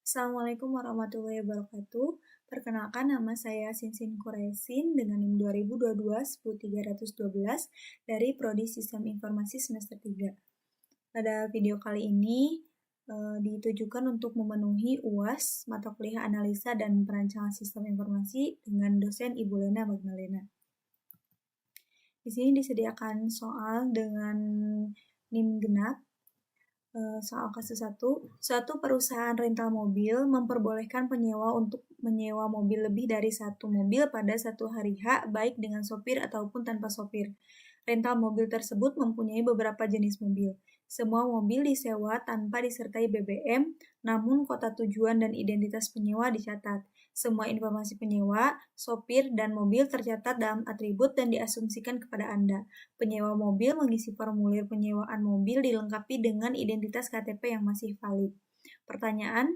Assalamualaikum warahmatullahi wabarakatuh. Perkenalkan, nama saya Sinsin Kuresin dengan NIM 2022-10312 dari Prodi Sistem Informasi semester 3. Pada video kali ini ditujukan untuk memenuhi UAS mata kuliah analisa dan perancangan sistem informasi dengan dosen Ibu Lena Magdalena. Di sini disediakan soal dengan NIM genap. Soal kasus 1, suatu perusahaan rental mobil memperbolehkan penyewa untuk menyewa mobil lebih dari satu mobil pada satu hari H, baik dengan sopir ataupun tanpa sopir. Rental mobil tersebut mempunyai beberapa jenis mobil. Semua mobil disewa tanpa disertai BBM, namun kota tujuan dan identitas penyewa dicatat. Semua informasi penyewa, sopir, dan mobil tercatat dalam atribut dan diasumsikan kepada Anda. Penyewa mobil mengisi formulir penyewaan mobil dilengkapi dengan identitas KTP yang masih valid. Pertanyaan,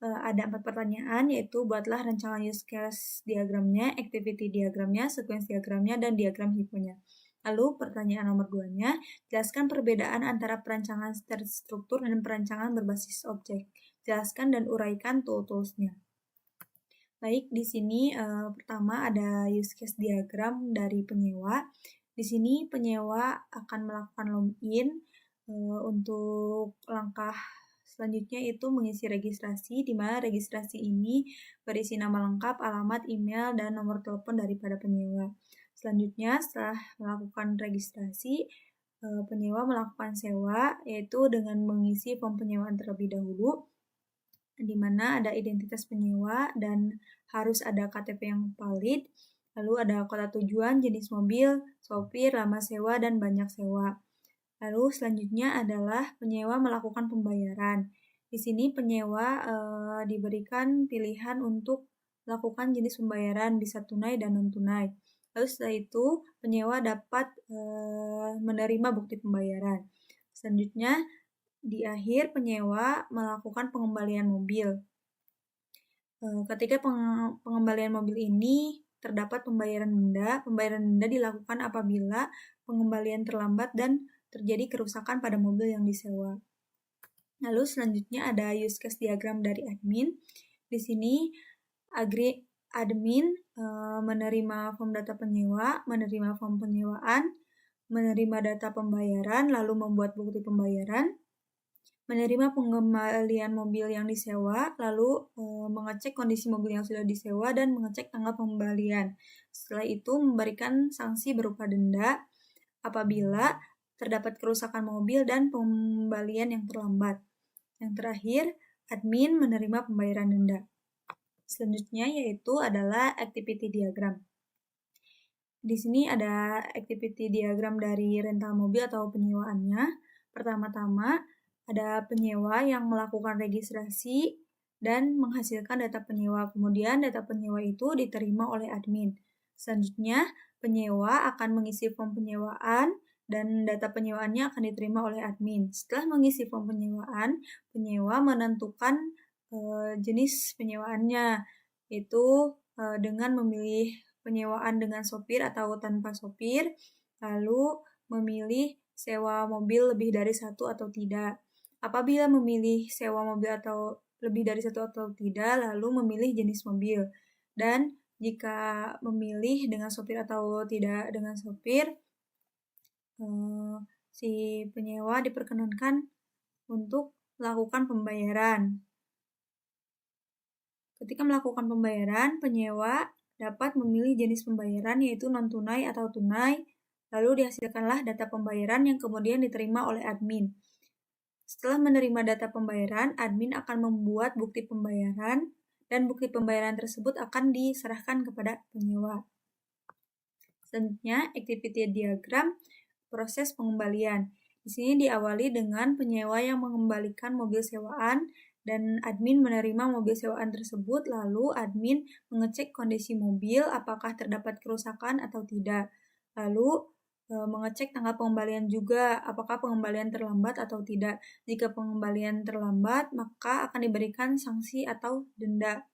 ada 4 pertanyaan, yaitu buatlah rancangan use case diagramnya, activity diagramnya, sequence diagramnya, dan diagram hiponya. Lalu pertanyaan nomor 2-nya, jelaskan perbedaan antara perancangan terstruktur dan perancangan berbasis objek. Jelaskan dan uraikan tool-toolsnya. Baik, di sini pertama ada use case diagram dari penyewa. Di sini penyewa akan melakukan login. Untuk langkah selanjutnya itu mengisi registrasi, di mana registrasi ini berisi nama lengkap, alamat, email, dan nomor telepon daripada penyewa. Selanjutnya, setelah melakukan registrasi, penyewa melakukan sewa, yaitu dengan mengisi form penyewaan terlebih dahulu, di mana ada identitas penyewa dan harus ada KTP yang valid, lalu ada kota tujuan, jenis mobil, sopir, lama sewa, dan banyak sewa. Lalu selanjutnya adalah penyewa melakukan pembayaran. Di sini penyewa diberikan pilihan untuk melakukan jenis pembayaran bisa tunai dan non-tunai. Lalu setelah itu penyewa dapat menerima bukti pembayaran. Selanjutnya di akhir penyewa melakukan pengembalian mobil. Ketika pengembalian mobil ini terdapat pembayaran denda dilakukan apabila pengembalian terlambat dan terjadi kerusakan pada mobil yang disewa. Lalu selanjutnya ada use case diagram dari admin. Di sini admin menerima form data penyewa, menerima form penyewaan, menerima data pembayaran, lalu membuat bukti pembayaran, menerima pengembalian mobil yang disewa, lalu mengecek kondisi mobil yang sudah disewa dan mengecek tanggal pengembalian. Setelah itu memberikan sanksi berupa denda apabila terdapat kerusakan mobil dan pengembalian yang terlambat. Yang terakhir, admin menerima pembayaran denda. Selanjutnya yaitu adalah activity diagram. Di sini ada activity diagram dari rental mobil atau penyewaannya. Pertama-tama, ada penyewa yang melakukan registrasi dan menghasilkan data penyewa. Kemudian data penyewa itu diterima oleh admin. Selanjutnya, penyewa akan mengisi form penyewaan dan data penyewaannya akan diterima oleh admin. Setelah mengisi form penyewaan, penyewa menentukan jenis penyewaannya, yaitu dengan memilih penyewaan dengan sopir atau tanpa sopir, lalu memilih sewa mobil lebih dari satu atau tidak. Apabila memilih sewa mobil atau lebih dari satu atau tidak, lalu memilih jenis mobil. Dan jika memilih dengan sopir atau tidak dengan sopir, si penyewa diperkenankan untuk melakukan pembayaran. Ketika melakukan pembayaran, penyewa dapat memilih jenis pembayaran yaitu non-tunai atau tunai, lalu dihasilkanlah data pembayaran yang kemudian diterima oleh admin. Setelah menerima data pembayaran, admin akan membuat bukti pembayaran dan bukti pembayaran tersebut akan diserahkan kepada penyewa. Selanjutnya, activity diagram proses pengembalian. Di sini diawali dengan penyewa yang mengembalikan mobil sewaan dan admin menerima mobil sewaan tersebut, lalu admin mengecek kondisi mobil apakah terdapat kerusakan atau tidak. Lalu mengecek tanggal pengembalian juga, apakah pengembalian terlambat atau tidak. Jika pengembalian terlambat, maka akan diberikan sanksi atau denda.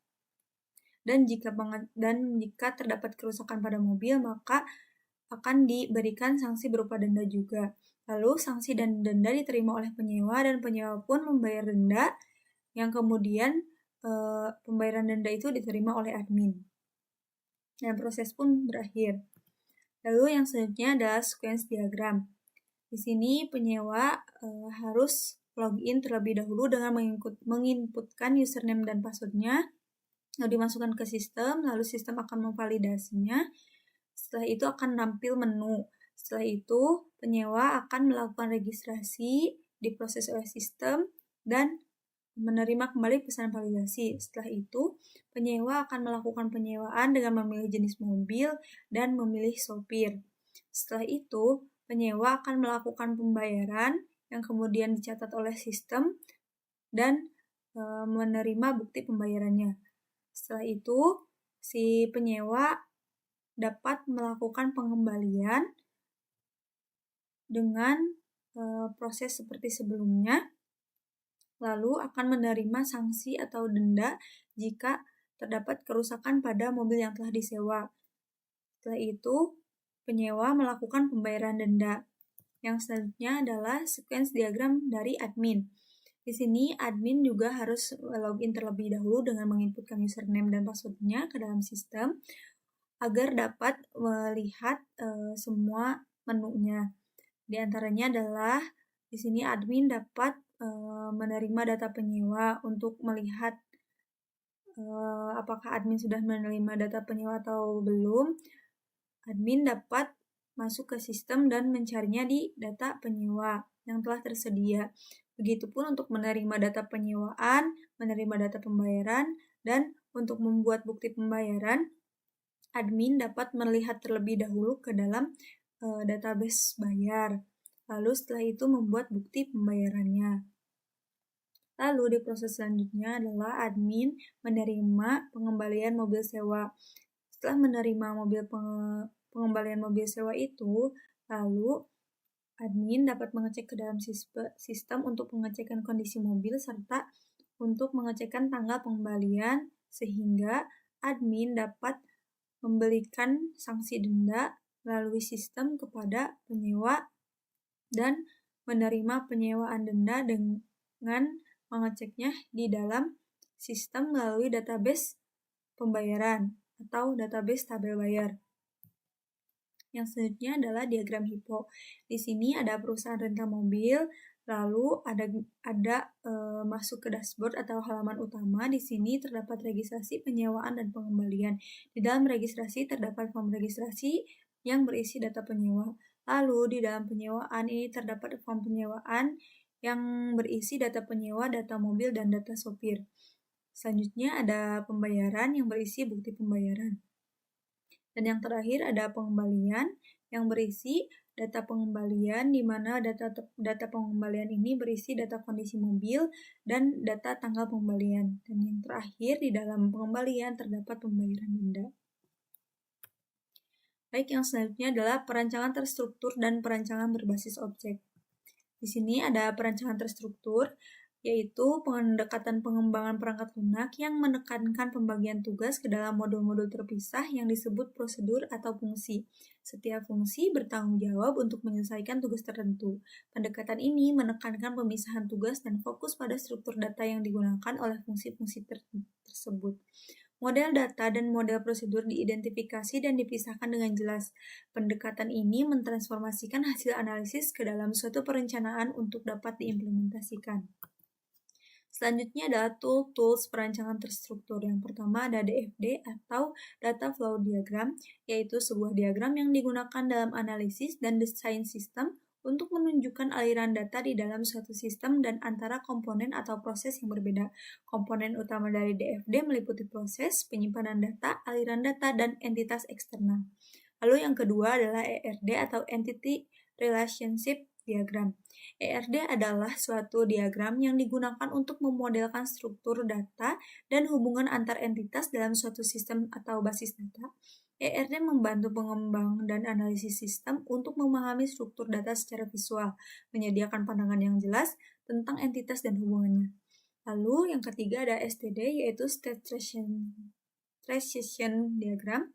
Dan jika terdapat kerusakan pada mobil, maka akan diberikan sanksi berupa denda juga. Lalu sanksi dan denda diterima oleh penyewa dan penyewa pun membayar denda yang kemudian pembayaran denda itu diterima oleh admin. Dan proses pun berakhir. Lalu yang selanjutnya adalah sequence diagram. Di sini penyewa harus login terlebih dahulu dengan menginputkan username dan passwordnya, lalu dimasukkan ke sistem, lalu sistem akan memvalidasinya. Setelah itu akan tampil menu. Setelah itu penyewa akan melakukan registrasi, diproses oleh sistem, dan menerima kembali pesan validasi. Setelah itu, penyewa akan melakukan penyewaan dengan memilih jenis mobil dan memilih sopir. Setelah itu, penyewa akan melakukan pembayaran yang kemudian dicatat oleh sistem dan menerima bukti pembayarannya. Setelah itu, si penyewa dapat melakukan pengembalian dengan proses seperti sebelumnya, lalu akan menerima sanksi atau denda jika terdapat kerusakan pada mobil yang telah disewa. Setelah itu, penyewa melakukan pembayaran denda. Yang selanjutnya adalah sequence diagram dari admin. Di sini admin juga harus login terlebih dahulu dengan menginputkan username dan passwordnya ke dalam sistem agar dapat melihat semua menunya. Di antaranya adalah di sini admin dapat menerima data penyewa untuk melihat apakah admin sudah menerima data penyewa atau belum. Admin dapat masuk ke sistem dan mencarinya di data penyewa yang telah tersedia. Begitupun untuk menerima data penyewaan, menerima data pembayaran, dan untuk membuat bukti pembayaran, admin dapat melihat terlebih dahulu ke dalam database bayar. Lalu setelah itu membuat bukti pembayarannya. Lalu di proses selanjutnya adalah admin menerima pengembalian mobil sewa. Setelah menerima pengembalian mobil sewa itu, lalu admin dapat mengecek ke dalam sistem untuk pengecekan kondisi mobil serta untuk mengecekkan tanggal pengembalian sehingga admin dapat memberikan sanksi denda melalui sistem kepada penyewa dan menerima penyewaan denda dengan mengeceknya di dalam sistem melalui database pembayaran atau database tabel bayar. Yang selanjutnya adalah diagram HIPO. Di sini ada perusahaan rental mobil, lalu ada masuk ke dashboard atau halaman utama. Di sini terdapat registrasi, penyewaan, dan pengembalian. Di dalam registrasi terdapat form registrasi yang berisi data penyewa. Lalu di dalam penyewaan ini terdapat form penyewaan yang berisi data penyewa, data mobil, dan data sopir. Selanjutnya ada pembayaran yang berisi bukti pembayaran. Dan yang terakhir ada pengembalian yang berisi data pengembalian, di mana data pengembalian ini berisi data kondisi mobil dan data tanggal pengembalian. Dan yang terakhir di dalam pengembalian terdapat pembayaran denda. Baik, yang selanjutnya adalah perancangan terstruktur dan perancangan berbasis objek. Di sini ada perancangan terstruktur, yaitu pendekatan pengembangan perangkat lunak yang menekankan pembagian tugas ke dalam modul-modul terpisah yang disebut prosedur atau fungsi. Setiap fungsi bertanggung jawab untuk menyelesaikan tugas tertentu. Pendekatan ini menekankan pemisahan tugas dan fokus pada struktur data yang digunakan oleh fungsi-fungsi tersebut. Model data dan model prosedur diidentifikasi dan dipisahkan dengan jelas. Pendekatan ini mentransformasikan hasil analisis ke dalam suatu perencanaan untuk dapat diimplementasikan. Selanjutnya adalah tools perancangan terstruktur. Yang pertama ada DFD atau Data Flow Diagram, yaitu sebuah diagram yang digunakan dalam analisis dan desain sistem untuk menunjukkan aliran data di dalam suatu sistem dan antara komponen atau proses yang berbeda. Komponen utama dari DFD meliputi proses, penyimpanan data, aliran data, dan entitas eksternal. Lalu yang kedua adalah ERD atau Entity Relationship Diagram. ERD adalah suatu diagram yang digunakan untuk memodelkan struktur data dan hubungan antar entitas dalam suatu sistem atau basis data. ERD membantu pengembang dan analisis sistem untuk memahami struktur data secara visual, menyediakan pandangan yang jelas tentang entitas dan hubungannya. Lalu yang ketiga ada STD, yaitu State Transition Diagram,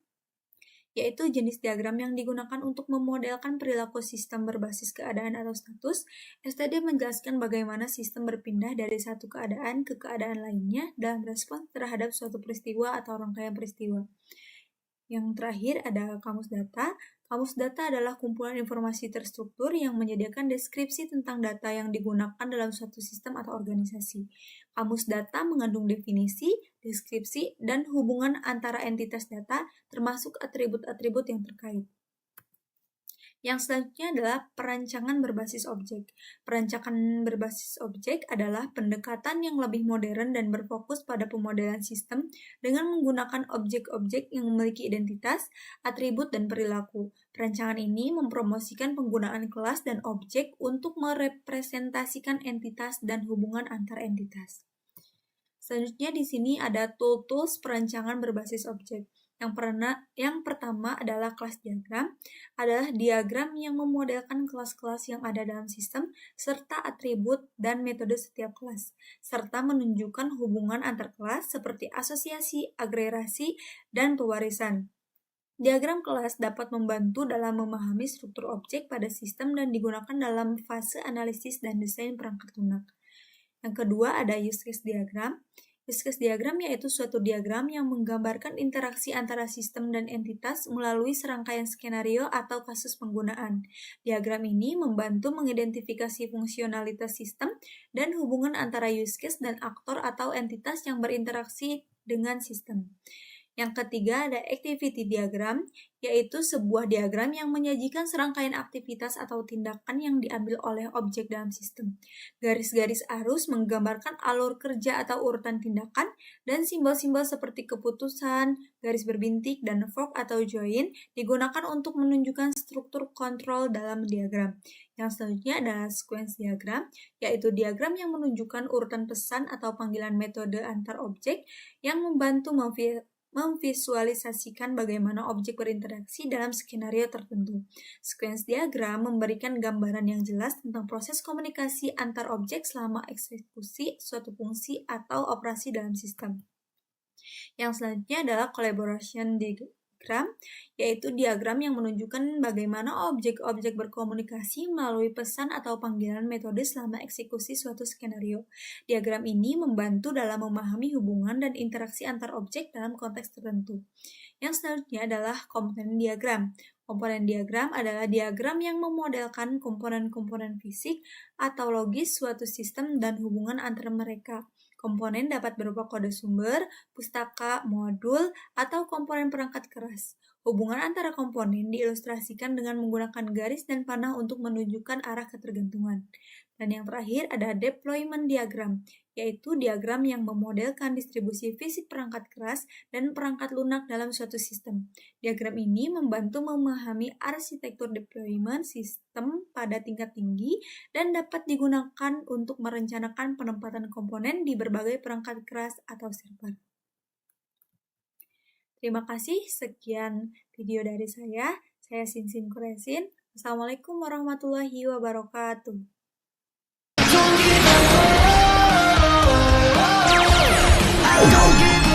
yaitu jenis diagram yang digunakan untuk memodelkan perilaku sistem berbasis keadaan atau status. STD menjelaskan bagaimana sistem berpindah dari satu keadaan ke keadaan lainnya dalam respons terhadap suatu peristiwa atau rangkaian peristiwa. Yang terakhir ada kamus data. Kamus data adalah kumpulan informasi terstruktur yang menyediakan deskripsi tentang data yang digunakan dalam suatu sistem atau organisasi. Kamus data mengandung definisi, deskripsi, dan hubungan antara entitas data, termasuk atribut-atribut yang terkait. Yang selanjutnya adalah perancangan berbasis objek. Perancangan berbasis objek adalah pendekatan yang lebih modern dan berfokus pada pemodelan sistem dengan menggunakan objek-objek yang memiliki identitas, atribut, dan perilaku. Perancangan ini mempromosikan penggunaan kelas dan objek untuk merepresentasikan entitas dan hubungan antar entitas. Selanjutnya di sini ada tools perancangan berbasis objek. Yang pertama adalah kelas diagram, adalah diagram yang memodelkan kelas-kelas yang ada dalam sistem, serta atribut dan metode setiap kelas, serta menunjukkan hubungan antar kelas seperti asosiasi, agregasi, dan pewarisan. Diagram kelas dapat membantu dalam memahami struktur objek pada sistem dan digunakan dalam fase analisis dan desain perangkat lunak. Yang kedua ada use case diagram. Use case diagram yaitu suatu diagram yang menggambarkan interaksi antara sistem dan entitas melalui serangkaian skenario atau kasus penggunaan. Diagram ini membantu mengidentifikasi fungsionalitas sistem dan hubungan antara use case dan aktor atau entitas yang berinteraksi dengan sistem. Yang ketiga ada activity diagram, yaitu sebuah diagram yang menyajikan serangkaian aktivitas atau tindakan yang diambil oleh objek dalam sistem. Garis-garis arus menggambarkan alur kerja atau urutan tindakan, dan simbol-simbol seperti keputusan, garis berbintik, dan fork atau join digunakan untuk menunjukkan struktur kontrol dalam diagram. Yang selanjutnya adalah sequence diagram, yaitu diagram yang menunjukkan urutan pesan atau panggilan metode antar objek yang membantu memvisualisasikan bagaimana objek berinteraksi dalam skenario tertentu. Sequence diagram memberikan gambaran yang jelas tentang proses komunikasi antar objek selama eksekusi suatu fungsi atau operasi dalam sistem. Yang selanjutnya adalah collaboration diagram, yaitu diagram yang menunjukkan bagaimana objek-objek berkomunikasi melalui pesan atau panggilan metode selama eksekusi suatu skenario. Diagram ini membantu dalam memahami hubungan dan interaksi antar objek dalam konteks tertentu. Yang selanjutnya adalah komponen diagram. Komponen diagram adalah diagram yang memodelkan komponen-komponen fisik atau logis suatu sistem dan hubungan antara mereka. Komponen dapat berupa kode sumber, pustaka, modul, atau komponen perangkat keras. Hubungan antara komponen diilustrasikan dengan menggunakan garis dan panah untuk menunjukkan arah ketergantungan. Dan yang terakhir ada deployment diagram, yaitu diagram yang memodelkan distribusi fisik perangkat keras dan perangkat lunak dalam suatu sistem. Diagram ini membantu memahami arsitektur deployment sistem pada tingkat tinggi dan dapat digunakan untuk merencanakan penempatan komponen di berbagai perangkat keras atau server. Terima kasih, sekian video dari saya. Saya Sinsin Kuresin. Assalamualaikum warahmatullahi wabarakatuh. Don't give